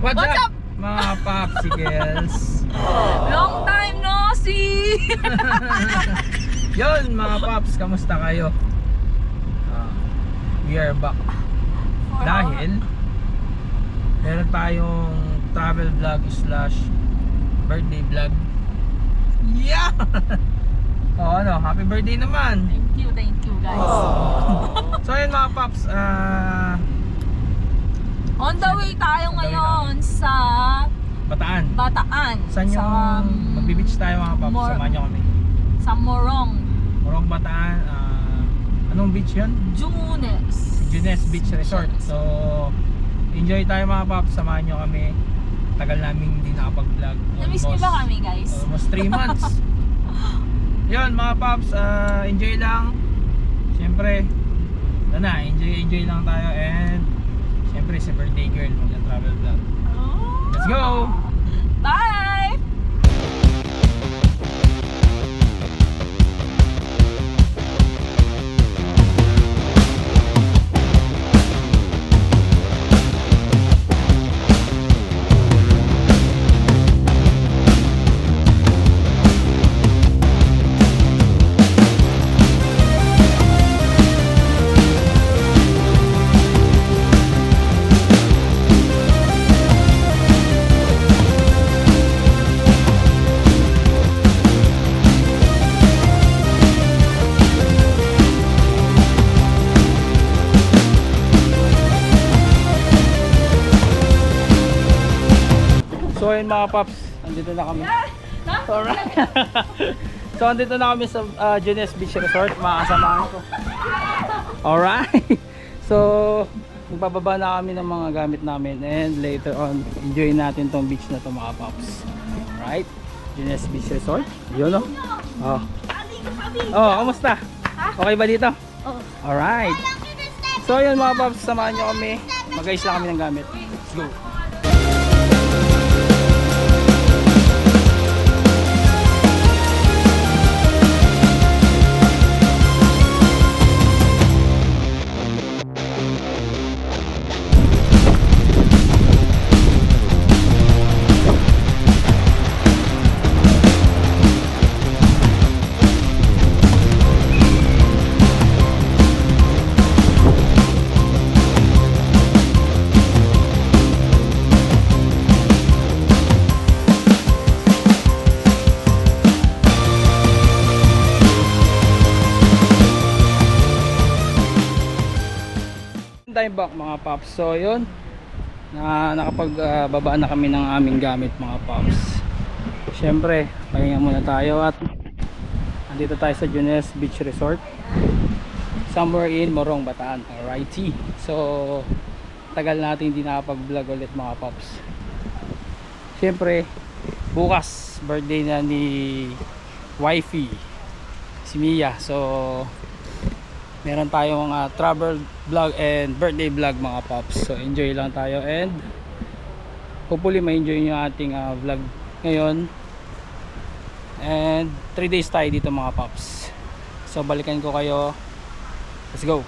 What's up? Mga popsicles. Long time no see! Yun mga pops, kamusta kayo? We are back. Dahil meron tayong travel vlog / birthday vlog. Yeah! Ano, happy birthday naman. Thank you guys. So ayun mga pops, On the way tayo ngayon sa Bataan. Saan sa, yung magbe-beach tayo mga pops? Samahan nyo kami. Sa Morong. Morong Bataan. Anong beach yun? Junes Beach Resort. So enjoy tayo mga pops, samahan nyo kami. Tagal namin hindi nakapag-vlog. Namiss niyo ba kami guys? Almost 3 months. Yun mga pops, enjoy lang. Siyempre, enjoy lang tayo. And siyempre si birthday girl mag-travel vlog. Let's go! Bye! So ayun mga pops, andito na kami. Alright. So andito na kami sa Junes Beach Resort, mga kasamahan ko. Alright. So magbababa na kami ng mga gamit namin and later on enjoy natin tong beach na to mga pops. Alright. Junes Beach Resort. Yun o. Kamusta? Okay ba dito? Alright. So ayun mga pops, samahan nyo kami. Mag-ayos lang kami ng gamit. Let's go. Time back mga pops. So yun, nakapagbaba na kami ng aming gamit mga pops. Syempre pahinga muna tayo at andito tayo sa Junes Beach Resort, somewhere in Morong Bataan. Alrighty. So tagal natin hindi nakapag vlog ulit mga pops. Syempre bukas birthday na ni wifey si Mia. So meron tayong travel vlog and birthday vlog mga pops. So enjoy lang tayo and hopefully ma-enjoy nyo ating vlog ngayon. And 3 days tayo dito mga pops. So balikan ko kayo. Let's go.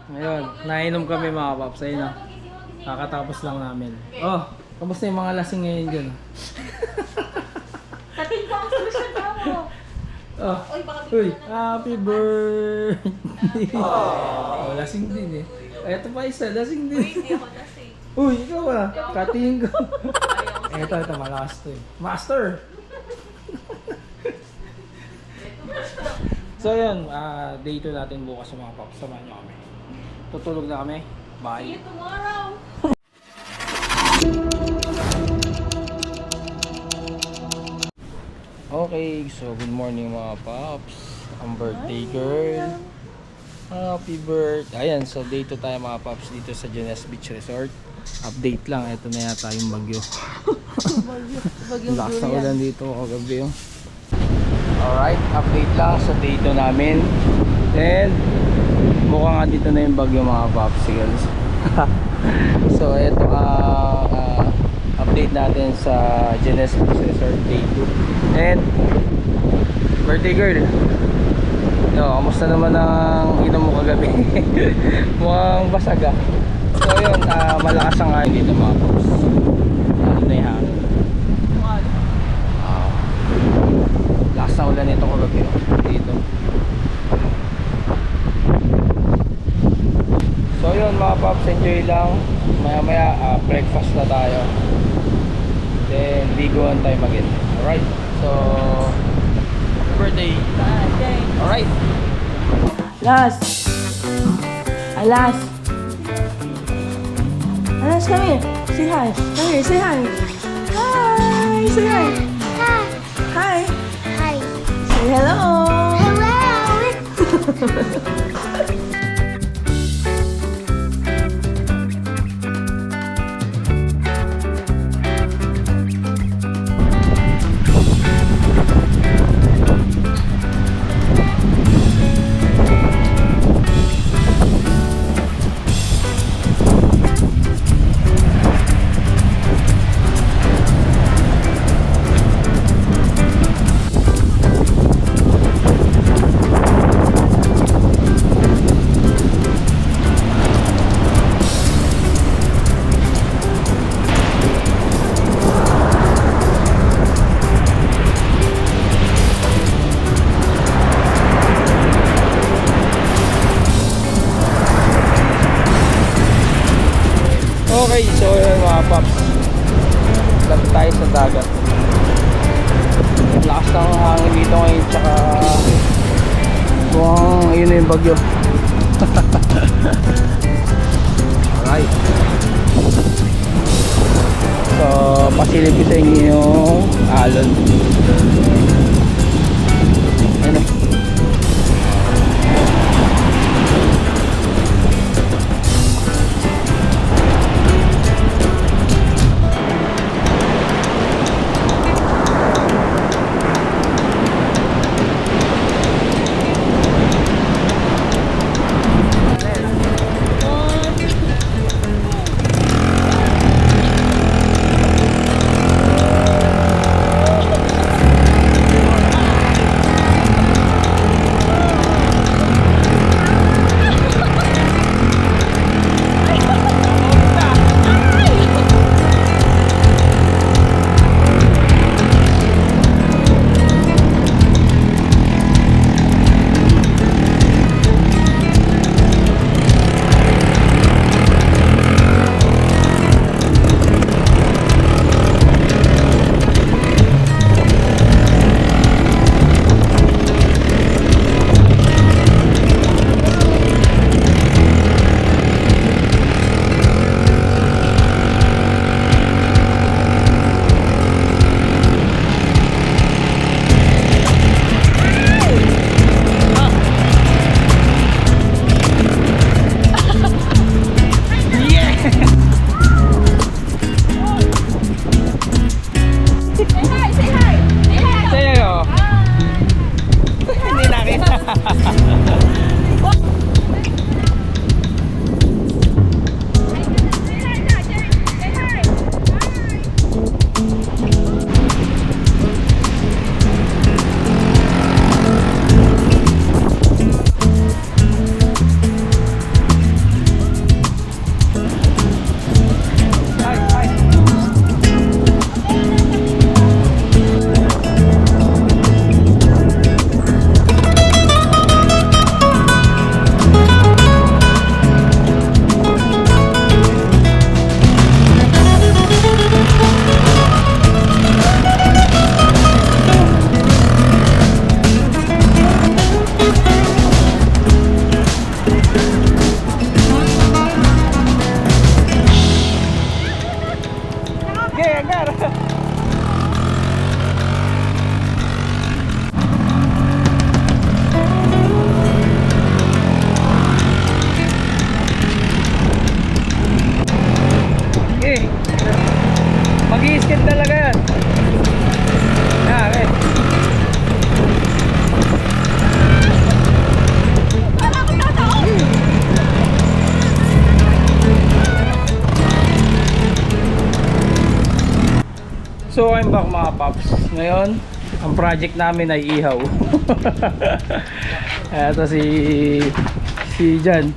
Ngayon, nainom kami mga paps. Ayun na. Kakatapos lang namin. Oh, kamusta yung mga lasing ngayon dyan? Kating ko ang solusyon mo. Oh, uy, happy birthday! Oh, lasing din eh. Eto pa isa, lasing din. Hindi ako lasing. Uy, ikaw ah, katingin ko. Ito, malakas to eh. Master! So yun, day 2 natin bukas sa mga paps. Samahan nyo kami. Tutulog na kami. See Bye! you tomorrow. Okay, so good morning mga paps. Ang birthday girl. Happy birthday. Ayan, so day 2 tayo mga paps dito sa Junes Beach Resort. Update lang, ito na yata yung bagyo. Lakas na ulan dito kagabi yung. Alright, update lang sa day 2 namin. And mukhang nga dito na yung bagyo mga popsicles. So ito update natin sa Junes Beach Resort day 2. And birthday girl, kamusta naman ang inom mo kagabi? Mukhang basag ah. So yun, malakas ang hangin dito mga pops. Ano na yung hangin? Lakas na ulan nito kagabi dito. So yun mga pops, enjoy lang. Maya maya breakfast na tayo. Then bigoan tayo magin. Alright, so birthday. Alright. Alas! Alas! Alas, come here. Say hi. Come here, say hi. Hi! Say hi. Hi. Hi. Hi. Say hello. Hello. Okay, so yun mga paps, lapit tayo sa dagat. Lakas ng hangin dito ngayon, tsaka mukhang yun na yung bagyo. Alright, so pasilip ko sa inyo yung alon. Ano? Welcome back mga paps. Ngayon, ang project namin ay ihaw. Ito si Jan.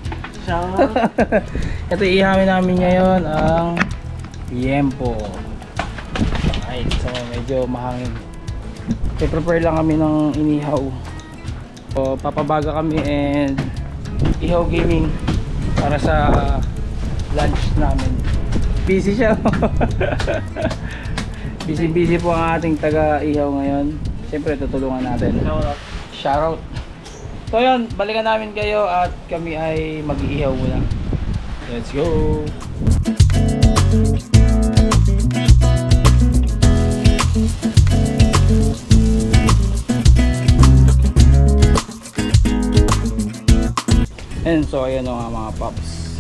Ito ihawin namin ngayon ang yempo. Ay, so medyo mahangin. I-prepare lang kami ng inihaw. So, papabaga kami and ihaw gaming para sa lunch namin. Busy siya. Busy po ang ating taga-ihaw ngayon. Siyempre tutulungan natin. Shoutout. So yun, balikan namin kayo at kami ay mag-iihaw muna. Let's go! And so ayan o nga mga paps.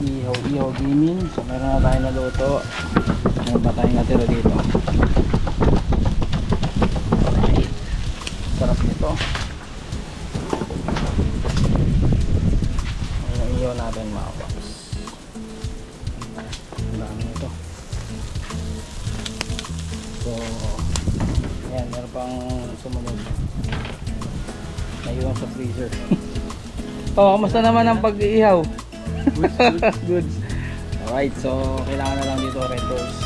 Ihaw gaming. So meron na tayo naluto. Meron pa tayong natira dito. Alright. Sarap nito. Ayan, ihaw natin mga paps. Ang dami nito. So ayan, meron pang sumunod. Naiwan sa freezer. Oh, kamusta naman ang pag-iihaw? Goods. Alright, so kailangan na lang dito red rose.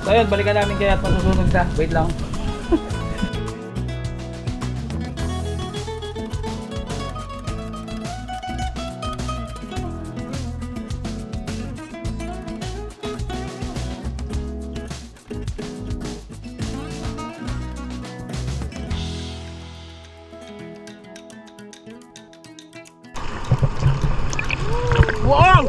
So ayun, balikan namin kaya at masusunog na. Wait lang. Wow!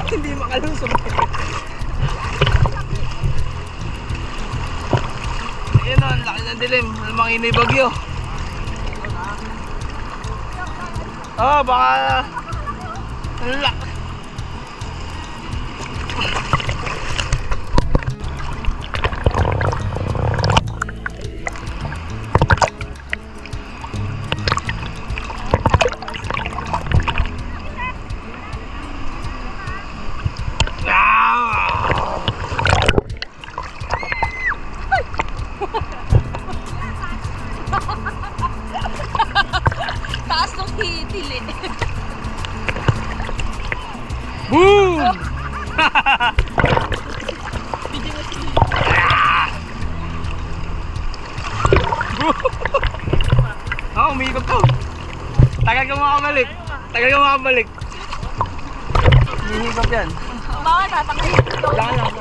Hindi makalusog. Ayun o, ang laki ng dilim. Alamang inay bagyo. Oh, baka ang laki. Taas ng hitili. Boom! Oh, umikot to. Tagal ka makabalik. Umihikot yan. Baka tatangay. Wala lang.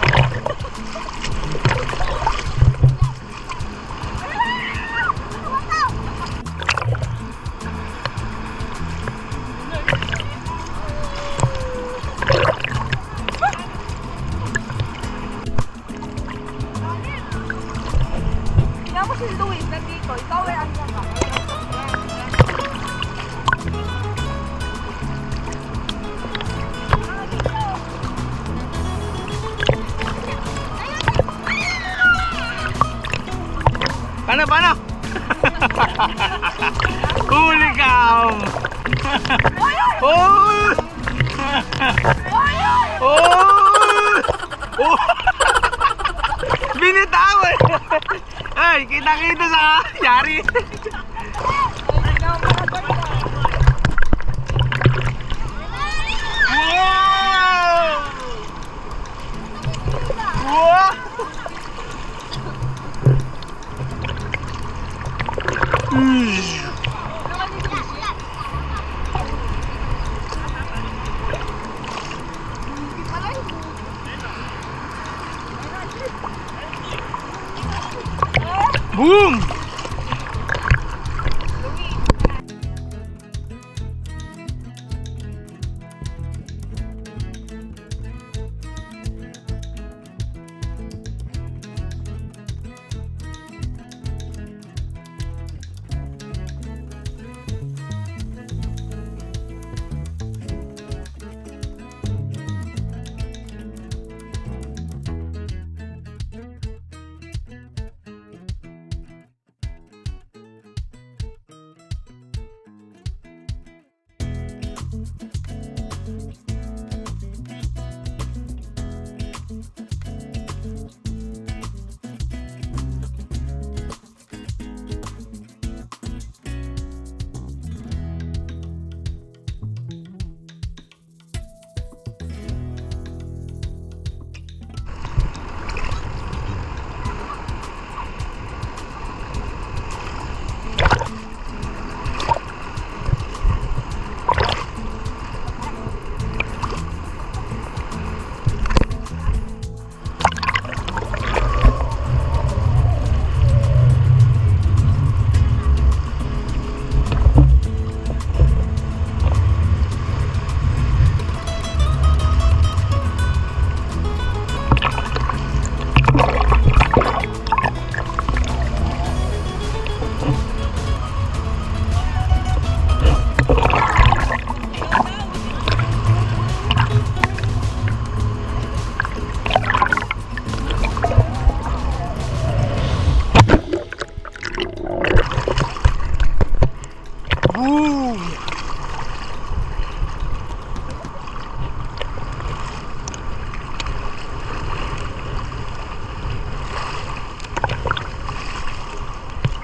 Kaya mo si Luis nandito. Ikaw ay andyan ka. Paano? Huli ka! Oh! Oh! Binitawan! Ay, kita-kita sa yari. Wow! Wow! Boom!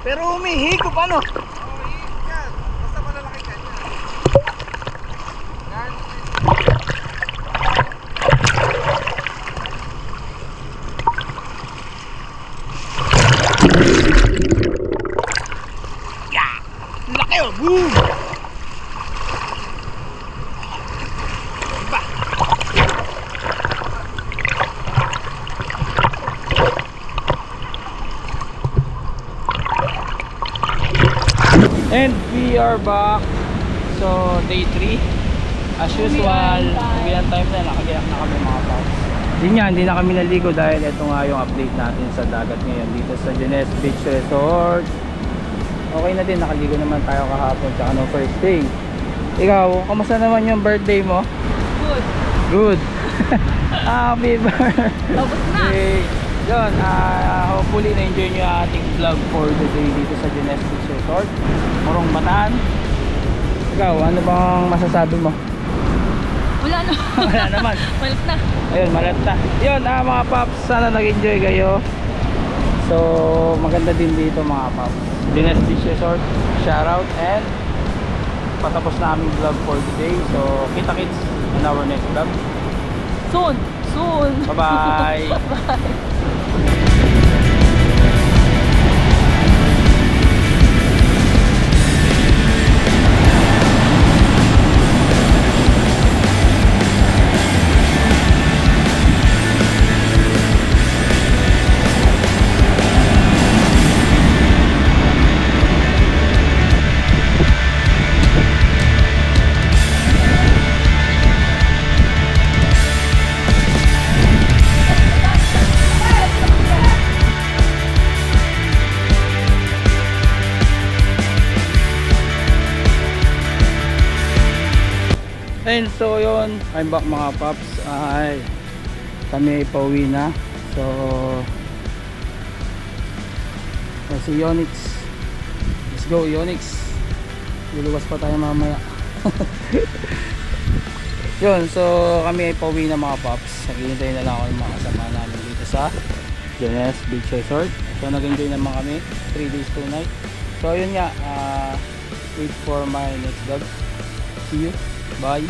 Pero humihigop ano? Yan, basta malalaki ganyan. Yan. Laki oh! Boom! And we are back. So day 3 as usual, uwian time na, nakagayak na kami mga paps. Yun nga, hindi na kami naligo dahil ito nga yung update natin sa dagat ngayon dito sa Junes Beach Resort. Okay na din, nakaligo naman tayo kahapon tsaka no first day. Ikaw, kamusta naman yung birthday mo? Good. Good. Happy birthday. Tapos na. Yun, hopefully na-enjoy nyo yung ating vlog for today dito sa Junes Beach Resort, Morong Bataan. Ikaw, ano bang masasabi mo? Wala na. Wala naman. Malit na. Ayun, malat na. Yun, mga paps, sana nag-enjoy kayo. So, maganda din dito mga paps. Junes Beach Resort, shoutout, and patapos na aming vlog for today. So, kita-kits in our next vlog. Soon. Soon. Bye-bye. Bye. And so yun, I'm back mga paps. Ay, kami ay pauwi na. So si Yonix, let's go Yonix, luluwas pa tayo mamaya. Yun, so kami ay pauwi na mga paps. Naghihintay na lang ako ng mga kasama namin dito sa Junes Beach Resort. So nag-enjoy naman kami 3 days 2 nights. So yun nga, wait for my next vlog. See you. Bye.